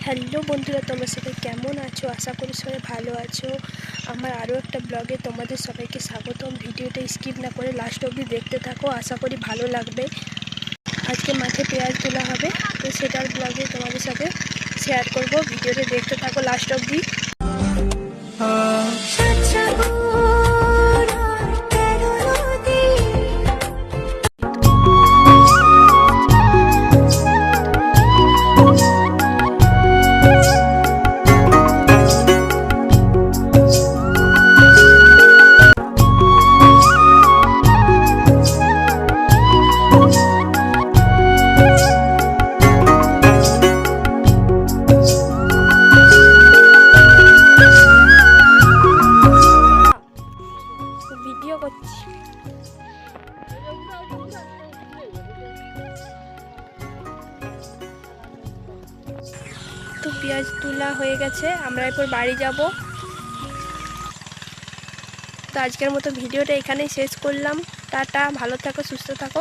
Hello বন্ধুরা, তোমরা সবাই কেমন আছো? আশা করি সবাই ভালো আছো। আমার আরও একটা ব্লগে তোমাদের সবাইকে স্বাগতম। ভিডিওটা স্কিপ না করে লাস্ট অবধি দেখতে থাকো, আশা করি ভালো লাগবে। আজকে মাঠে পেঁয়াজ তোলা হবে, তো সেটার ব্লগে তোমাদের সাথে শেয়ার করব। ভিডিওটা দেখতে থাকো লাস্ট অবধি। ভিডিও করছি। তো পেঁয়াজ তোলা হয়ে গেছে, আমরা এরপর বাড়ি যাব। তো আজকের মতো ভিডিওটা এখানেই শেষ করলাম। টাটা, ভালো থাকো, সুস্থ থাকো।